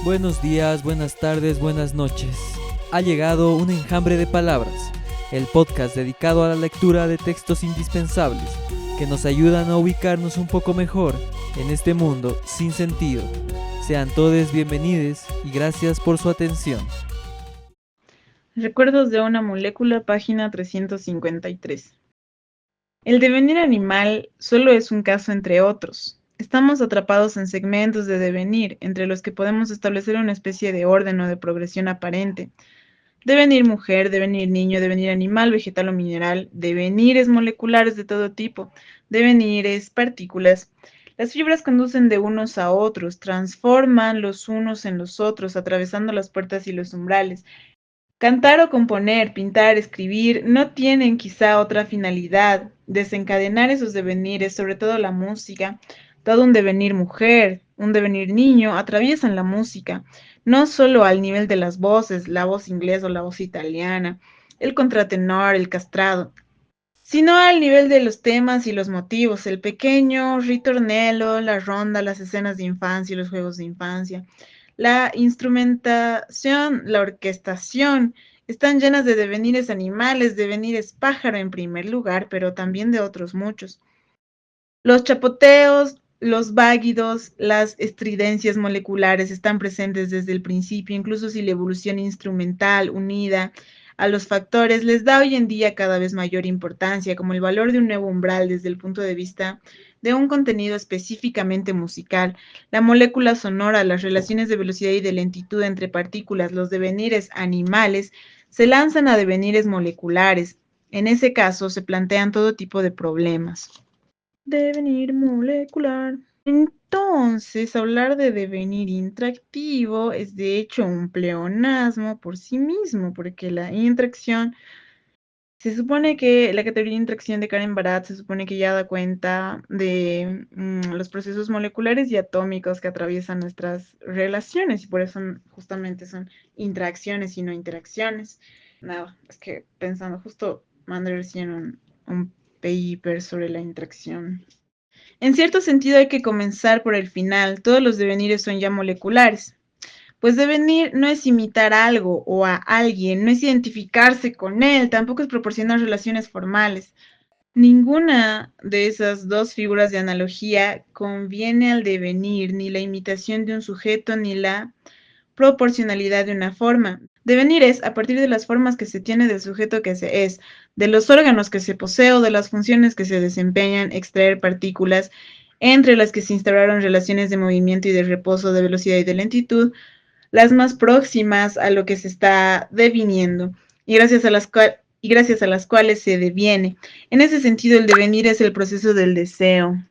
Buenos días, buenas tardes, buenas noches. Ha llegado un enjambre de palabras, el podcast dedicado a la lectura de textos indispensables que nos ayudan a ubicarnos un poco mejor en este mundo sin sentido. Sean todos bienvenidos y gracias por su atención. Recuerdos de una molécula, página 353. El devenir animal solo es un caso entre otros. Estamos atrapados en segmentos de devenir, entre los que podemos establecer una especie de orden o de progresión aparente. Devenir mujer, devenir niño, devenir animal, vegetal o mineral, devenires moleculares de todo tipo, devenires, partículas. Las fibras conducen de unos a otros, transforman los unos en los otros, atravesando las puertas y los umbrales. Cantar o componer, pintar, escribir, no tienen quizá otra finalidad, desencadenar esos devenires, sobre todo la música. Todo un devenir mujer, un devenir niño, atraviesan la música, no solo al nivel de las voces, la voz inglesa o la voz italiana, el contratenor, el castrado, sino al nivel de los temas y los motivos, el pequeño ritornello, la ronda, las escenas de infancia y los juegos de infancia. La instrumentación, la orquestación, están llenas de devenires animales, devenires pájaro en primer lugar, pero también de otros muchos. Los chapoteos, los váguidos, las estridencias moleculares están presentes desde el principio, incluso si la evolución instrumental unida a los factores les da hoy en día cada vez mayor importancia, como el valor de un nuevo umbral desde el punto de vista de un contenido específicamente musical, la molécula sonora, las relaciones de velocidad y de lentitud entre partículas, los devenires animales, se lanzan a devenires moleculares. En ese caso se plantean todo tipo de problemas. Devenir molecular. Entonces, hablar de devenir interactivo es de hecho un pleonasmo por sí mismo, porque la interacción, se supone que la categoría de interacción de Karen Barat se supone que ya da cuenta de los procesos moleculares y atómicos que atraviesan nuestras relaciones, y por eso justamente son interacciones y no interacciones. Nada, es que pensando, justo mandé recién un paper sobre la interacción. En cierto sentido hay que comenzar por el final, todos los devenires son ya moleculares. Pues devenir no es imitar algo o a alguien, no es identificarse con él, tampoco es proporcionar relaciones formales. Ninguna de esas dos figuras de analogía conviene al devenir, ni la imitación de un sujeto, ni la proporcionalidad de una forma. Devenir es, a partir de las formas que se tiene del sujeto que se es, de los órganos que se posee o de las funciones que se desempeñan, extraer partículas entre las que se instauraron relaciones de movimiento y de reposo, de velocidad y de lentitud, las más próximas a lo que se está deviniendo y gracias a las cuales se deviene. En ese sentido, el devenir es el proceso del deseo.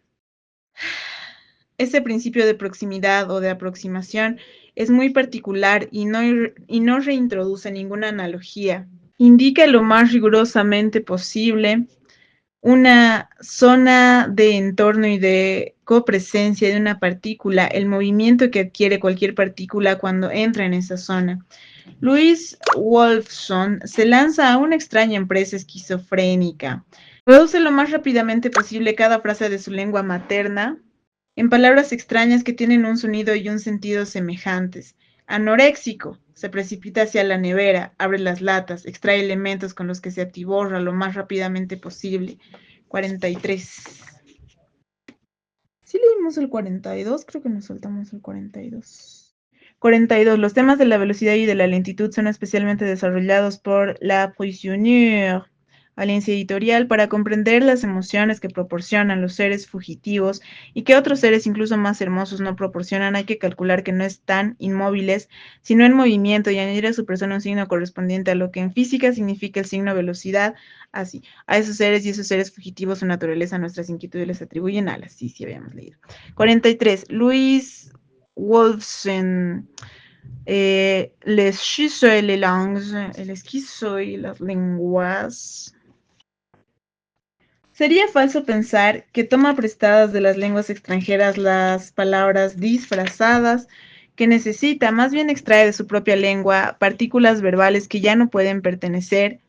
Ese principio de proximidad o de aproximación es muy particular y no reintroduce ninguna analogía. Indica lo más rigurosamente posible una zona de entorno y de copresencia de una partícula, el movimiento que adquiere cualquier partícula cuando entra en esa zona. Louis Wolfson se lanza a una extraña empresa esquizofrénica. Produce lo más rápidamente posible cada frase de su lengua materna en palabras extrañas que tienen un sonido y un sentido semejantes. Anoréxico, se precipita hacia la nevera, abre las latas, extrae elementos con los que se atiborra lo más rápidamente posible. 43. Sí leímos el 42, creo que nos saltamos el 42. 42. Los temas de la velocidad y de la lentitud son especialmente desarrollados por La Poissonnière, Alianza Editorial, para comprender las emociones que proporcionan los seres fugitivos y que otros seres incluso más hermosos no proporcionan. Hay que calcular que no están inmóviles, sino en movimiento, y añadir a su persona un signo correspondiente a lo que en física significa el signo velocidad. Así, a esos seres y esos seres fugitivos, su naturaleza, nuestras inquietudes les atribuyen alas. Sí, sí habíamos leído. 43. Louis Wolfson, les schizo et les langues, el esquizo y las lenguas. Sería falso pensar que toma prestadas de las lenguas extranjeras las palabras disfrazadas que necesita, más bien extrae de su propia lengua partículas verbales que ya no pueden pertenecer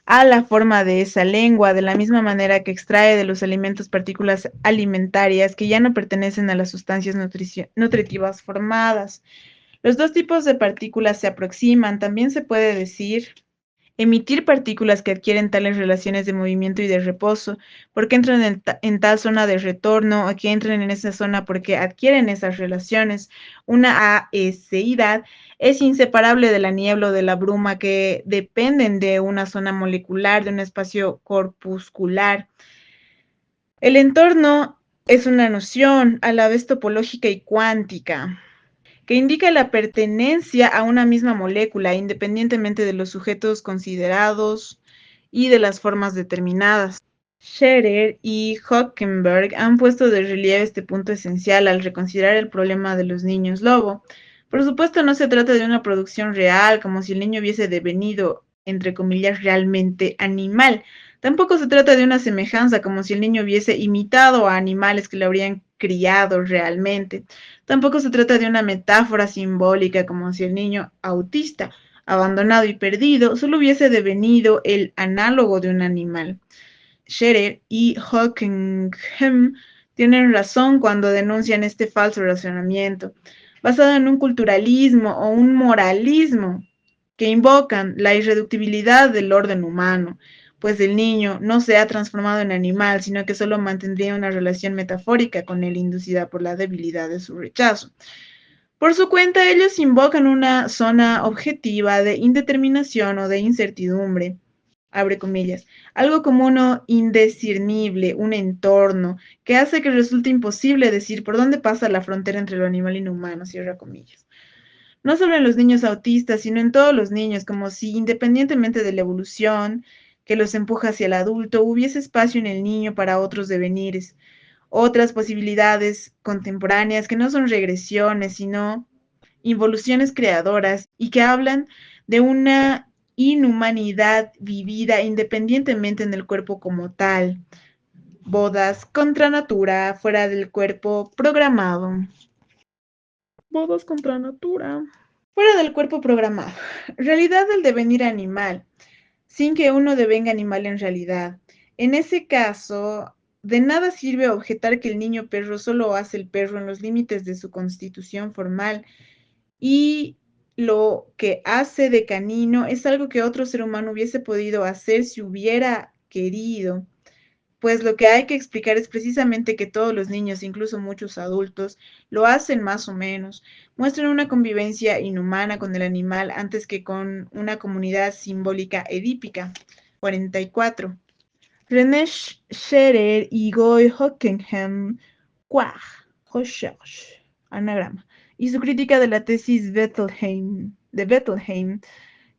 a la forma de esa lengua, de la misma manera que extrae de los alimentos partículas alimentarias que ya no pertenecen a las sustancias nutritivas formadas. Los dos tipos de partículas se aproximan. También se puede decir emitir partículas que adquieren tales relaciones de movimiento y de reposo, porque entran en tal zona de retorno, o que entran en esa zona porque adquieren esas relaciones. Una aeseidad es inseparable de la niebla o de la bruma, que dependen de una zona molecular, de un espacio corpuscular. El entorno es una noción a la vez topológica y cuántica, que indica la pertenencia a una misma molécula, independientemente de los sujetos considerados y de las formas determinadas. Scherer y Hockenberg han puesto de relieve este punto esencial al reconsiderar el problema de los niños lobo. Por supuesto, no se trata de una producción real, como si el niño hubiese devenido, entre comillas, realmente animal. Tampoco se trata de una semejanza, como si el niño hubiese imitado a animales que lo habrían criado realmente. Tampoco se trata de una metáfora simbólica, como si el niño autista, abandonado y perdido, solo hubiese devenido el análogo de un animal. Scherer y Hockenheim tienen razón cuando denuncian este falso razonamiento, basado en un culturalismo o un moralismo que invocan la irreductibilidad del orden humano, pues el niño no se ha transformado en animal, sino que solo mantendría una relación metafórica con él inducida por la debilidad de su rechazo. Por su cuenta, ellos invocan una zona objetiva de indeterminación o de incertidumbre, abre comillas, algo como uno indiscernible, un entorno, que hace que resulte imposible decir por dónde pasa la frontera entre lo animal y lo humano, cierra comillas. No solo en los niños autistas, sino en todos los niños, como si independientemente de la evolución que los empuja hacia el adulto, hubiese espacio en el niño para otros devenires, otras posibilidades contemporáneas que no son regresiones, sino involuciones creadoras y que hablan de una inhumanidad vivida independientemente en el cuerpo como tal. Bodas contra natura, fuera del cuerpo programado. Bodas contra natura. Fuera del cuerpo programado. Realidad del devenir animal, sin que uno devenga animal en realidad. En ese caso, de nada sirve objetar que el niño perro solo hace el perro en los límites de su constitución formal, y lo que hace de canino es algo que otro ser humano hubiese podido hacer si hubiera querido. Pues lo que hay que explicar es precisamente que todos los niños, incluso muchos adultos, lo hacen más o menos, muestran una convivencia inhumana con el animal antes que con una comunidad simbólica edípica. 44. René Scherer y Guy Hockenheim, Quag, Recherche, anagrama, y su crítica de la tesis de Bettelheim,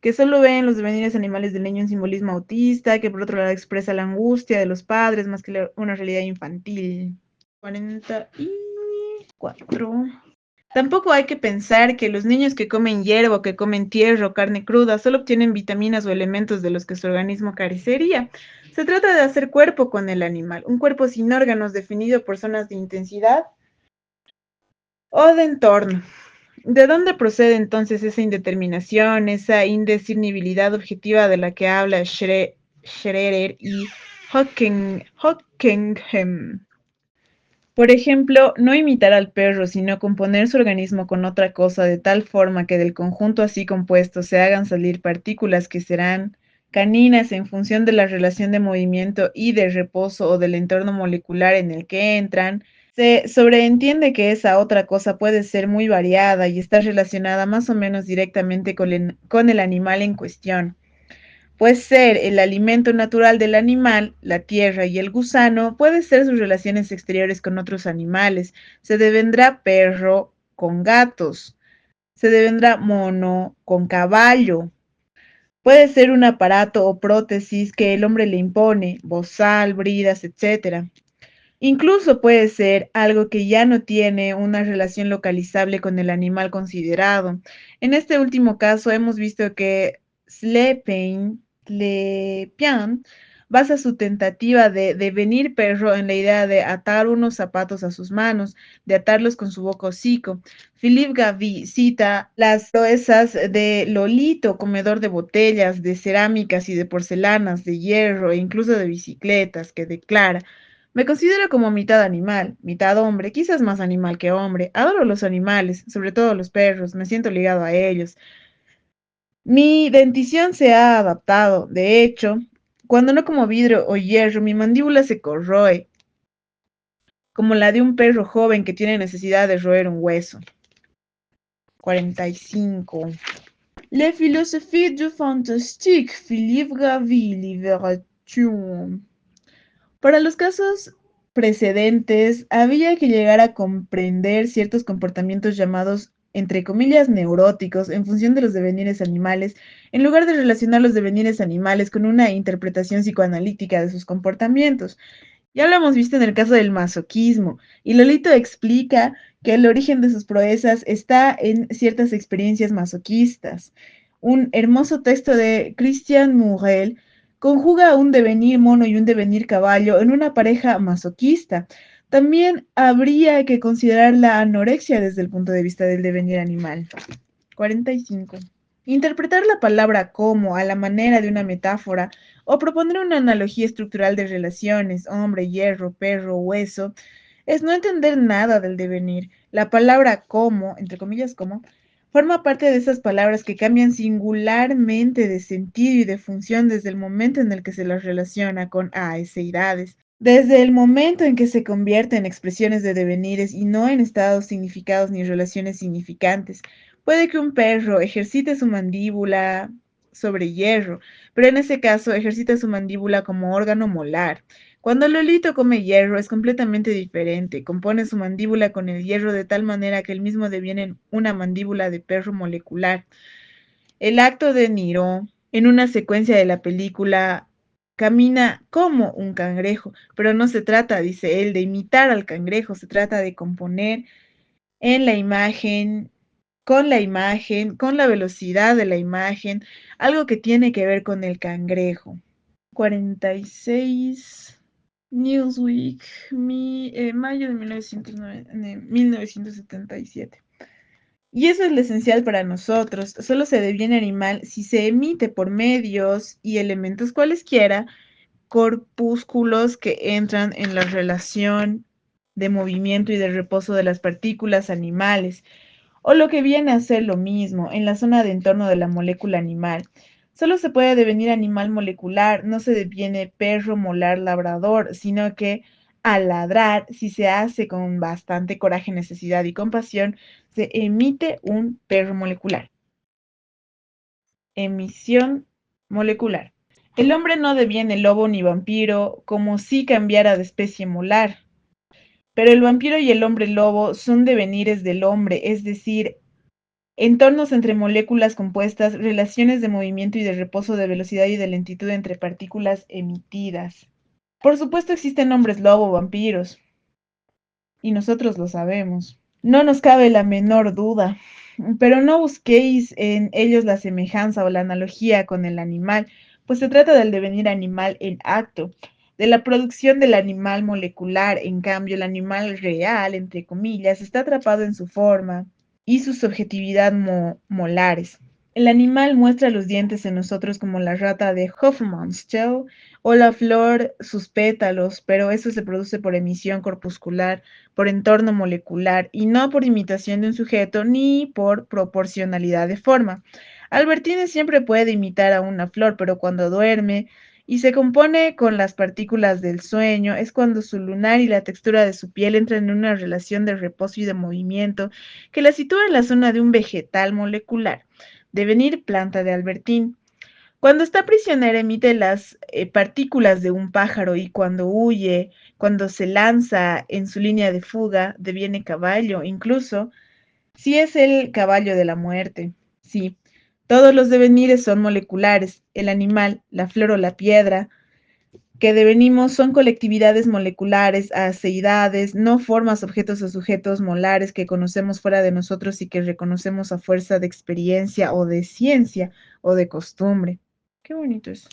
que solo ve en los devenires animales del niño un simbolismo autista, que por otro lado expresa la angustia de los padres más que una realidad infantil. 44. Tampoco hay que pensar que los niños que comen hierba o que comen tierra o carne cruda solo obtienen vitaminas o elementos de los que su organismo carecería. Se trata de hacer cuerpo con el animal, un cuerpo sin órganos definido por zonas de intensidad o de entorno. ¿De dónde procede entonces esa indeterminación, esa indiscernibilidad objetiva de la que habla Schrerer y Hockenheim? Por ejemplo, no imitar al perro, sino componer su organismo con otra cosa de tal forma que del conjunto así compuesto se hagan salir partículas que serán caninas en función de la relación de movimiento y de reposo o del entorno molecular en el que entran. Se sobreentiende que esa otra cosa puede ser muy variada y está relacionada más o menos directamente con el animal en cuestión. Puede ser el alimento natural del animal, la tierra y el gusano, puede ser sus relaciones exteriores con otros animales. Se devendrá perro con gatos, se devendrá mono con caballo. Puede ser un aparato o prótesis que el hombre le impone, bozal, bridas, etc. Incluso puede ser algo que ya no tiene una relación localizable con el animal considerado. En este último caso hemos visto que Slepian basa su tentativa de devenir perro en la idea de atar unos zapatos a sus manos, de atarlos con su boca hocico. Philippe Gavi cita las proezas de Lolito, comedor de botellas, de cerámicas y de porcelanas, de hierro e incluso de bicicletas, que declara: Me considero como mitad animal, mitad hombre, quizás más animal que hombre. Adoro los animales, sobre todo los perros, me siento ligado a ellos. Mi dentición se ha adaptado. De hecho, cuando no como vidrio o hierro, mi mandíbula se corroe, como la de un perro joven que tiene necesidad de roer un hueso. 45. La philosophie du fantastique, Philippe Gavi, Libération. Para los casos precedentes, había que llegar a comprender ciertos comportamientos llamados, entre comillas, neuróticos, en función de los devenires animales, en lugar de relacionar los devenires animales con una interpretación psicoanalítica de sus comportamientos. Ya lo hemos visto en el caso del masoquismo, y Lolito explica que el origen de sus proezas está en ciertas experiencias masoquistas. Un hermoso texto de Christian Murel conjuga un devenir mono y un devenir caballo en una pareja masoquista. También habría que considerar la anorexia desde el punto de vista del devenir animal. 45. Interpretar la palabra como a la manera de una metáfora o proponer una analogía estructural de relaciones, hombre, hierro, perro, hueso, es no entender nada del devenir. La palabra como, entre comillas como, forma parte de esas palabras que cambian singularmente de sentido y de función desde el momento en el que se las relaciona con aeseidades. Desde el momento en que se convierte en expresiones de devenires y no en estados significados ni relaciones significantes. Puede que un perro ejercite su mandíbula sobre hierro, pero en ese caso ejercita su mandíbula como órgano molar. Cuando Lolito come hierro es completamente diferente. Compone su mandíbula con el hierro de tal manera que el mismo deviene una mandíbula de perro molecular. El acto de Niro, en una secuencia de la película, camina como un cangrejo, pero no se trata, dice él, de imitar al cangrejo, se trata de componer en la imagen, con la velocidad de la imagen, algo que tiene que ver con el cangrejo. 46. Newsweek, mayo de 1977. Y eso es lo esencial para nosotros. Solo se deviene animal si se emite por medios y elementos cualesquiera corpúsculos que entran en la relación de movimiento y de reposo de las partículas animales, o lo que viene a ser lo mismo, en la zona de entorno de la molécula animal. Solo se puede devenir animal molecular, no se deviene perro molar labrador, sino que al ladrar, si se hace con bastante coraje, necesidad y compasión, se emite un perro molecular. Emisión molecular. El hombre no deviene lobo ni vampiro, como si cambiara de especie molar. Pero el vampiro y el hombre lobo son devenires del hombre, es decir, entornos entre moléculas compuestas, relaciones de movimiento y de reposo, de velocidad y de lentitud entre partículas emitidas. Por supuesto existen hombres lobo, vampiros, y nosotros lo sabemos. No nos cabe la menor duda, pero no busquéis en ellos la semejanza o la analogía con el animal, pues se trata del devenir animal en acto, de la producción del animal molecular. En cambio, el animal real, entre comillas, está atrapado en su forma y su subjetividad molares. El animal muestra los dientes en nosotros como la rata de Hofmannsthal o la flor sus pétalos, pero eso se produce por emisión corpuscular, por entorno molecular y no por imitación de un sujeto ni por proporcionalidad de forma. Albertine siempre puede imitar a una flor, pero cuando duerme y se compone con las partículas del sueño, es cuando su lunar y la textura de su piel entran en una relación de reposo y de movimiento que la sitúa en la zona de un vegetal molecular, devenir planta de Albertín. Cuando está prisionera emite las partículas de un pájaro y cuando huye, cuando se lanza en su línea de fuga, deviene caballo, incluso si es el caballo de la muerte. Sí, todos los devenires son moleculares. El animal, la flor o la piedra que devenimos son colectividades moleculares, aceidades, no formas, objetos o sujetos molares que conocemos fuera de nosotros y que reconocemos a fuerza de experiencia o de ciencia o de costumbre. Qué bonito es.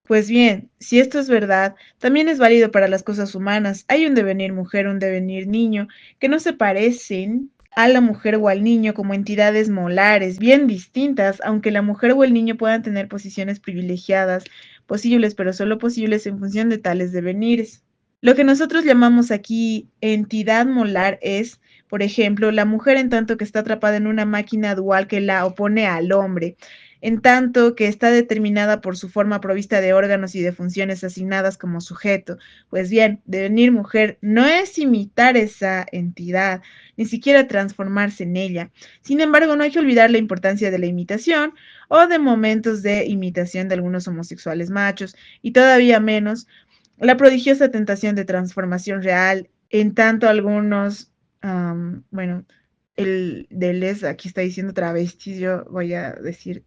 Pues bien, si esto es verdad, también es válido para las cosas humanas. Hay un devenir mujer, un devenir niño, que no se parecen a la mujer o al niño como entidades molares, bien distintas, aunque la mujer o el niño puedan tener posiciones privilegiadas, posibles, pero solo posibles en función de tales devenires. Lo que nosotros llamamos aquí entidad molar es, por ejemplo, la mujer en tanto que está atrapada en una máquina dual que la opone al hombre, en tanto que está determinada por su forma provista de órganos y de funciones asignadas como sujeto. Pues bien, devenir mujer no es imitar esa entidad, ni siquiera transformarse en ella. Sin embargo, no hay que olvidar la importancia de la imitación o de momentos de imitación de algunos homosexuales machos, y todavía menos la prodigiosa tentación de transformación real, en tanto algunos, bueno, el de les aquí está diciendo travestis, yo voy a decir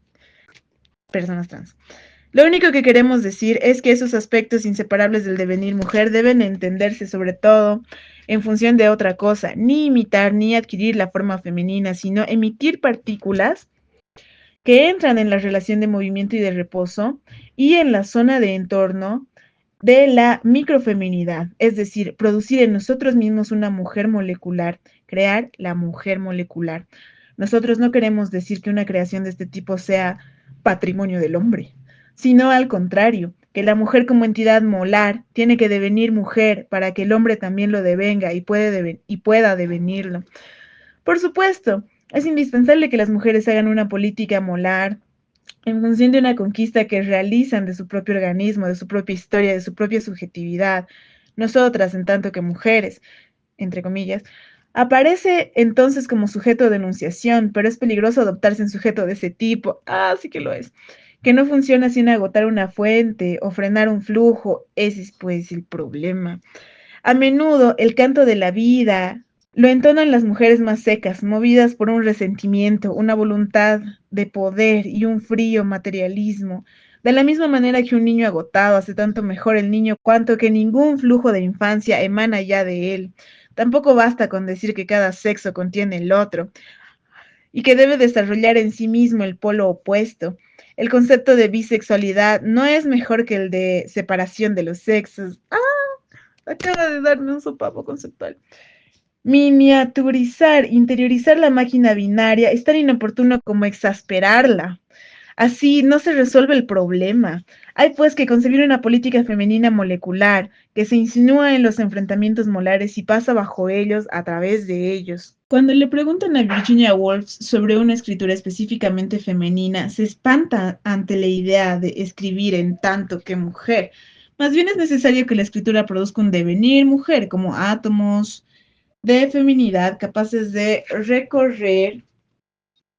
personas trans. Lo único que queremos decir es que esos aspectos inseparables del devenir mujer deben entenderse sobre todo en función de otra cosa, ni imitar ni adquirir la forma femenina, sino emitir partículas que entran en la relación de movimiento y de reposo y en la zona de entorno de la microfeminidad, es decir, producir en nosotros mismos una mujer molecular, crear la mujer molecular. Nosotros no queremos decir que una creación de este tipo sea patrimonio del hombre, sino al contrario, que la mujer como entidad molar tiene que devenir mujer para que el hombre también lo devenga y pueda devenirlo. Por supuesto, es indispensable que las mujeres hagan una política molar en función de una conquista que realizan de su propio organismo, de su propia historia, de su propia subjetividad. Nosotras, en tanto que mujeres, entre comillas, aparece entonces como sujeto de enunciación, pero es peligroso adoptarse en sujeto de ese tipo. Ah, sí que lo es. Que no funciona sin agotar una fuente o frenar un flujo. Ese es pues el problema. A menudo el canto de la vida lo entonan las mujeres más secas, movidas por un resentimiento, una voluntad de poder y un frío materialismo. De la misma manera que un niño agotado hace tanto mejor el niño cuanto que ningún flujo de infancia emana ya de él. Tampoco basta con decir que cada sexo contiene el otro y que debe desarrollar en sí mismo el polo opuesto. El concepto de bisexualidad no es mejor que el de separación de los sexos. Acaba de darme un sopapo conceptual. Miniaturizar, interiorizar la máquina binaria es tan inoportuno como exasperarla. Así no se resuelve el problema. Hay pues que concebir una política femenina molecular que se insinúa en los enfrentamientos molares y pasa bajo ellos a través de ellos. Cuando le preguntan a Virginia Woolf sobre una escritura específicamente femenina, se espanta ante la idea de escribir en tanto que mujer. Más bien es necesario que la escritura produzca un devenir mujer, como átomos de feminidad capaces de recorrer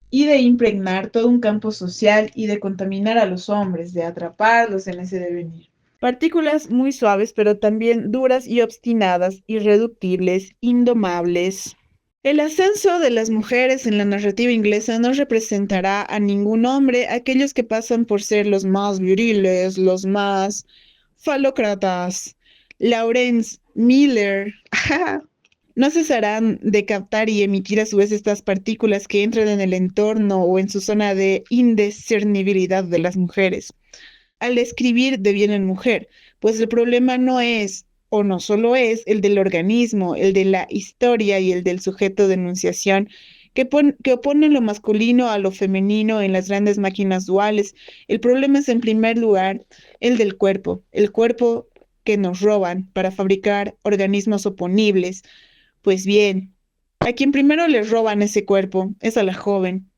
y de impregnar todo un campo social y de contaminar a los hombres, de atraparlos en ese devenir. Partículas muy suaves, pero también duras y obstinadas, irreductibles, indomables. El ascenso de las mujeres en la narrativa inglesa no representará a ningún hombre aquellos que pasan por ser los más viriles, los más falócratas. Lawrence Miller no cesarán de captar y emitir a su vez estas partículas que entran en el entorno o en su zona de indiscernibilidad de las mujeres. Al escribir devienen mujer, pues el problema no es, o no solo es, el del organismo, el de la historia y el del sujeto de enunciación, que oponen lo masculino a lo femenino en las grandes máquinas duales. El problema es, en primer lugar, el del cuerpo, el cuerpo que nos roban para fabricar organismos oponibles. Pues bien, a quien primero le roban ese cuerpo es a la joven.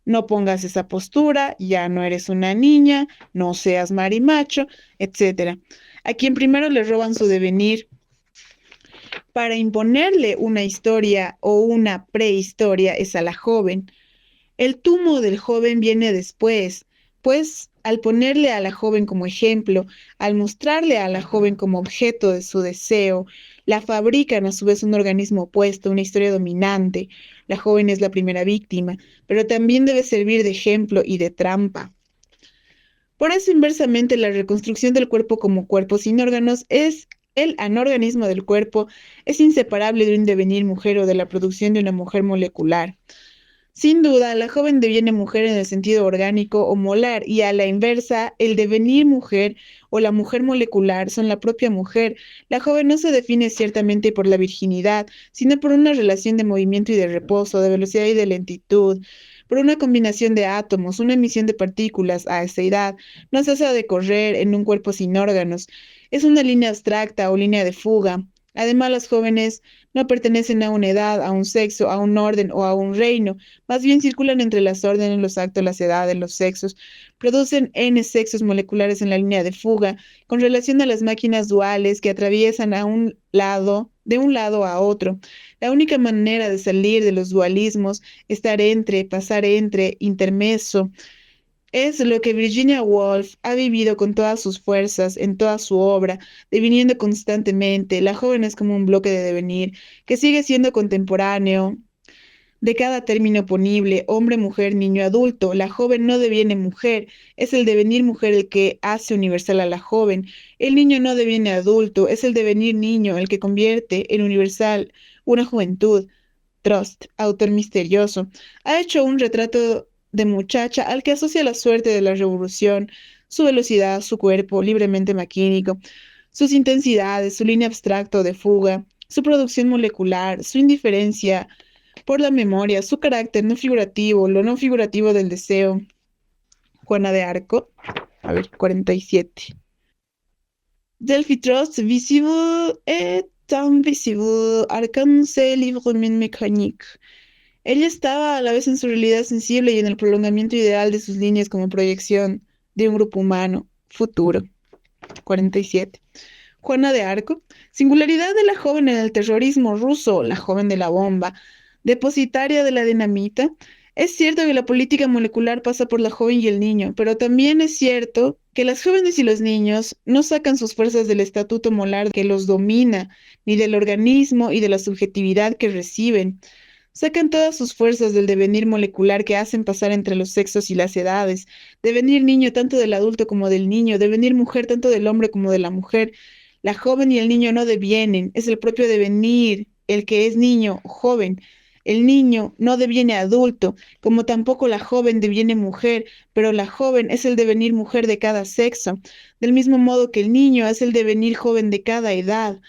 No pongas esa postura, ya no eres una niña, no seas marimacho, etcétera. A quien primero le roban su devenir para imponerle una historia o una prehistoria es a la joven. El tumo del joven viene después, pues al ponerle a la joven como ejemplo, al mostrarle a la joven como objeto de su deseo, la fabrican a su vez un organismo opuesto, una historia dominante. La joven es la primera víctima, pero también debe servir de ejemplo y de trampa. Por eso, inversamente, la reconstrucción del cuerpo como cuerpo sin órganos es el anorganismo del cuerpo, es inseparable de un devenir mujer o de la producción de una mujer molecular. Sin duda, la joven deviene mujer en el sentido orgánico o molar, y a la inversa, el devenir mujer o la mujer molecular son la propia mujer. La joven no se define ciertamente por la virginidad, sino por una relación de movimiento y de reposo, de velocidad y de lentitud, por una combinación de átomos, una emisión de partículas a esa edad. No cesa de correr en un cuerpo sin órganos. Es una línea abstracta o línea de fuga. Además, las jóvenes no pertenecen a una edad, a un sexo, a un orden o a un reino. Más bien circulan entre las órdenes, los actos, las edades, los sexos. Producen n sexos moleculares en la línea de fuga con relación a las máquinas duales que atraviesan de un lado a otro. La única manera de salir de los dualismos, estar entre, pasar entre, intermeso, es lo que Virginia Woolf ha vivido con todas sus fuerzas en toda su obra, deviniendo constantemente. La joven es como un bloque de devenir que sigue siendo contemporáneo de cada término ponible, hombre, mujer, niño, adulto. La joven no deviene mujer, es el devenir mujer el que hace universal a la joven. El niño no deviene adulto, es el devenir niño el que convierte en universal una juventud. Trust, autor misterioso, ha hecho un retrato de muchacha al que asocia la suerte de la revolución, su velocidad, su cuerpo libremente maquínico, sus intensidades, su línea abstracta de fuga, su producción molecular, su indiferencia por la memoria, su carácter no figurativo, lo no figurativo del deseo. Juana de Arco, a ver, 47. Delphi Trust, visible et invisible, arcane librement mécanique. Ella estaba a la vez en su realidad sensible y en el prolongamiento ideal de sus líneas como proyección de un grupo humano futuro. 47. Juana de Arco, singularidad de la joven en el terrorismo ruso, la joven de la bomba, depositaria de la dinamita. Es cierto que la política molecular pasa por la joven y el niño, pero también es cierto que las jóvenes y los niños no sacan sus fuerzas del estatuto molar que los domina, ni del organismo y de la subjetividad que reciben. Sacan todas sus fuerzas del devenir molecular que hacen pasar entre los sexos y las edades, devenir niño tanto del adulto como del niño, devenir mujer tanto del hombre como de la mujer. La joven y el niño no devienen, es el propio devenir, el que es niño o joven. El niño no deviene adulto, como tampoco la joven deviene mujer, pero la joven es el devenir mujer de cada sexo, del mismo modo que el niño es el devenir joven de cada edad.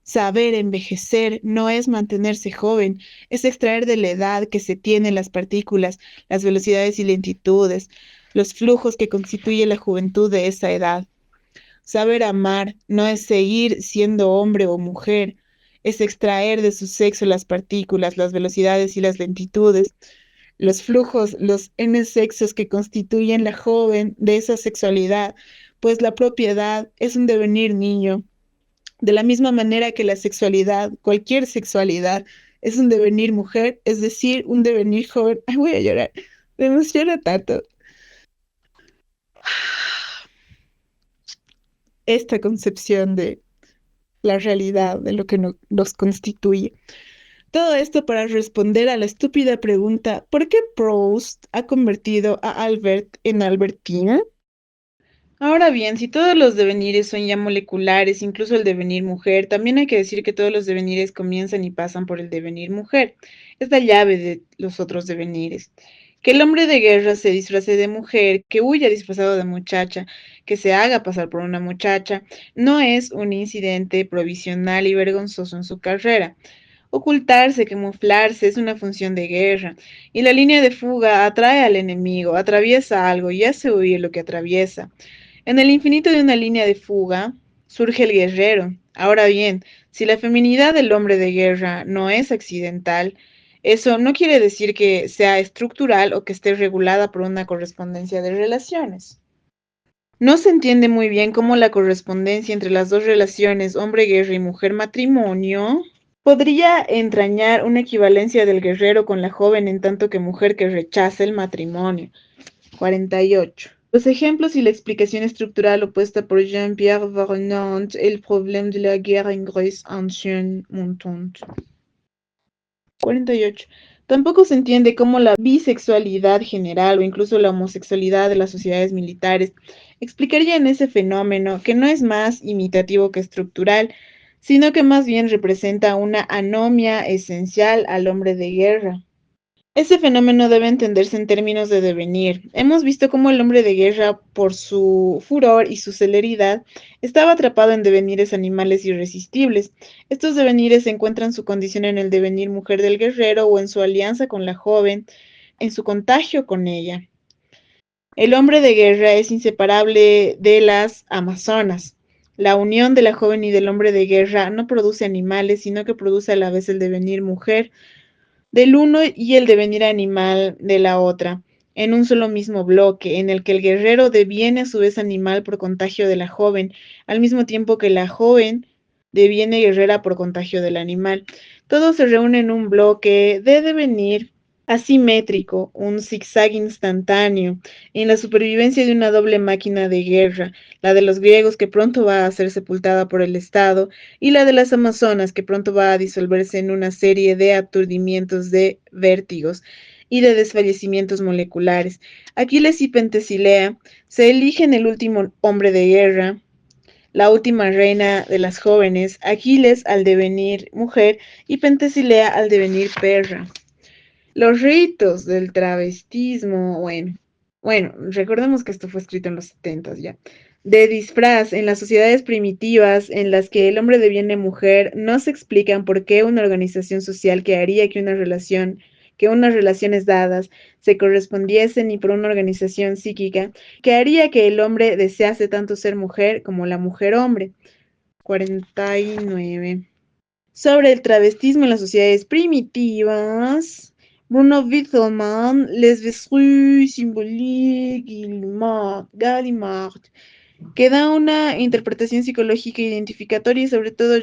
Saber envejecer no es mantenerse joven, es extraer de la edad que se tiene las partículas, las velocidades y lentitudes, los flujos que constituye la juventud de esa edad. Saber amar no es seguir siendo hombre o mujer, es extraer de su sexo las partículas, las velocidades y las lentitudes, los flujos, los n sexos que constituyen la joven de esa sexualidad, pues la propiedad es un devenir niño. De la misma manera que la sexualidad, cualquier sexualidad, es un devenir mujer, es decir, un devenir joven. Ay, voy a llorar. Me emociona tanto esta concepción de la realidad, de lo que nos constituye. Todo esto para responder a la estúpida pregunta, ¿por qué Proust ha convertido a Albert en Albertina? Ahora bien, si todos los devenires son ya moleculares, incluso el devenir mujer, también hay que decir que todos los devenires comienzan y pasan por el devenir mujer. Es la llave de los otros devenires. Que el hombre de guerra se disfrace de mujer, que huya disfrazado de muchacha, que se haga pasar por una muchacha, no es un incidente provisional y vergonzoso en su carrera. Ocultarse, camuflarse es una función de guerra, y la línea de fuga atrae al enemigo, atraviesa algo y hace huir lo que atraviesa. En el infinito de una línea de fuga surge el guerrero. Ahora bien, si la feminidad del hombre de guerra no es accidental, eso no quiere decir que sea estructural o que esté regulada por una correspondencia de relaciones. No se entiende muy bien cómo la correspondencia entre las dos relaciones hombre-guerra y mujer-matrimonio podría entrañar una equivalencia del guerrero con la joven en tanto que mujer que rechaza el matrimonio. 48. Los ejemplos y la explicación estructural opuesta por Jean-Pierre Vernant, El problème de la guerre en Grèce ancienne montante. 48. Tampoco se entiende cómo la bisexualidad general o incluso la homosexualidad de las sociedades militares explicarían ese fenómeno que no es más imitativo que estructural, sino que más bien representa una anomia esencial al hombre de guerra. Ese fenómeno debe entenderse en términos de devenir. Hemos visto cómo el hombre de guerra, por su furor y su celeridad, estaba atrapado en devenires animales irresistibles. Estos devenires encuentran su condición en el devenir mujer del guerrero o en su alianza con la joven, en su contagio con ella. El hombre de guerra es inseparable de las amazonas. La unión de la joven y del hombre de guerra no produce animales, sino que produce a la vez el devenir mujer del uno y el devenir animal de la otra, en un solo mismo bloque, en el que el guerrero deviene a su vez animal por contagio de la joven, al mismo tiempo que la joven deviene guerrera por contagio del animal. Todo se reúne en un bloque de devenir asimétrico, un zigzag instantáneo, en la supervivencia de una doble máquina de guerra, la de los griegos que pronto va a ser sepultada por el Estado, y la de las amazonas que pronto va a disolverse en una serie de aturdimientos de vértigos y de desfallecimientos moleculares. Aquiles y Pentesilea se eligen el último hombre de guerra, la última reina de las jóvenes, Aquiles al devenir mujer y Pentesilea al devenir perra. Los ritos del travestismo, recordemos que esto fue escrito en los 70 ya. De disfraz en las sociedades primitivas en las que el hombre deviene mujer, no se explican por qué una organización social que haría que unas relaciones dadas se correspondiesen y por una organización psíquica que haría que el hombre desease tanto ser mujer como la mujer hombre. 49. Sobre el travestismo en las sociedades primitivas, Bruno Wittmann, Les Vestiges symboliques, Gallimard, que da una interpretación psicológica identificatoria y sobre todo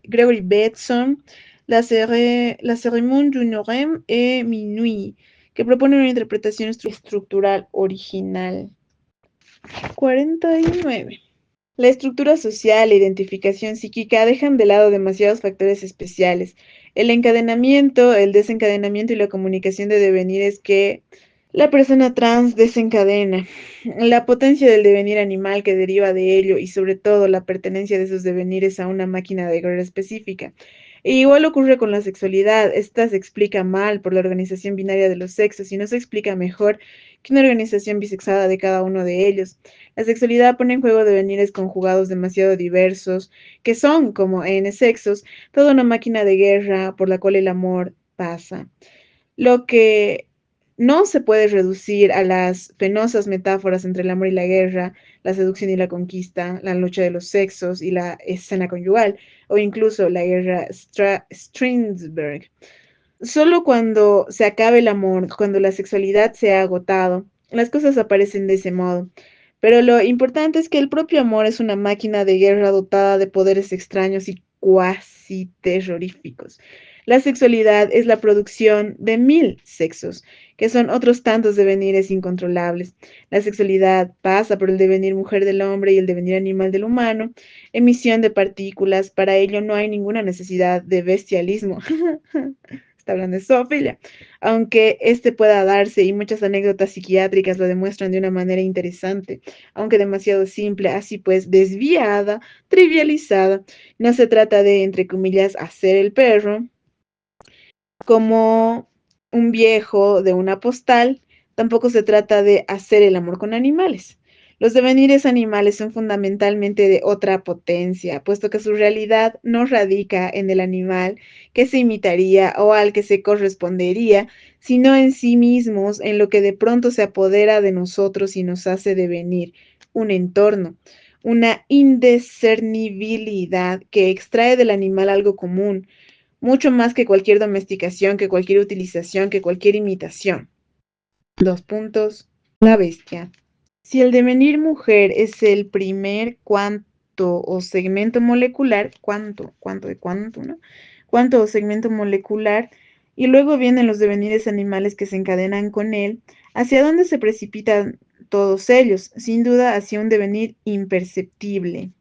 Gregory Bateson, la cérémonie du Norem et Minuit, que propone una interpretación estructural original. 49. La estructura social, la identificación psíquica dejan de lado demasiados factores especiales. El encadenamiento, el desencadenamiento y la comunicación de devenires que la persona trans desencadena. La potencia del devenir animal que deriva de ello y sobre todo la pertenencia de esos devenires a una máquina de guerra específica. E igual ocurre con la sexualidad. Esta se explica mal por la organización binaria de los sexos y no se explica mejor que una organización bisexada de cada uno de ellos. La sexualidad pone en juego devenires conjugados demasiado diversos, que son, como en sexos, toda una máquina de guerra por la cual el amor pasa. Lo que no se puede reducir a las penosas metáforas entre el amor y la guerra, la seducción y la conquista, la lucha de los sexos y la escena conyugal, o incluso la guerra Strindberg. Solo cuando se acabe el amor, cuando la sexualidad se ha agotado, las cosas aparecen de ese modo. Pero lo importante es que el propio amor es una máquina de guerra dotada de poderes extraños y cuasi terroríficos. La sexualidad es la producción de 1000 sexos, que son otros tantos devenires incontrolables. La sexualidad pasa por el devenir mujer del hombre y el devenir animal del humano, emisión de partículas, para ello no hay ninguna necesidad de bestialismo. Está hablando de zoofilia, aunque este pueda darse y muchas anécdotas psiquiátricas lo demuestran de una manera interesante, aunque demasiado simple, así pues desviada, trivializada. No se trata de, entre comillas, hacer el perro como un viejo de una postal, tampoco se trata de hacer el amor con animales. Los devenires animales son fundamentalmente de otra potencia, puesto que su realidad no radica en el animal que se imitaría o al que se correspondería, sino en sí mismos, en lo que de pronto se apodera de nosotros y nos hace devenir un entorno, una indiscernibilidad que extrae del animal algo común, mucho más que cualquier domesticación, que cualquier utilización, que cualquier imitación. 2 puntos. La bestia. Si el devenir mujer es el primer cuanto o segmento molecular, cuanto de cuánto, ¿no? Cuanto o segmento molecular, y luego vienen los devenires animales que se encadenan con él, ¿hacia dónde se precipitan todos ellos? Sin duda hacia un devenir imperceptible.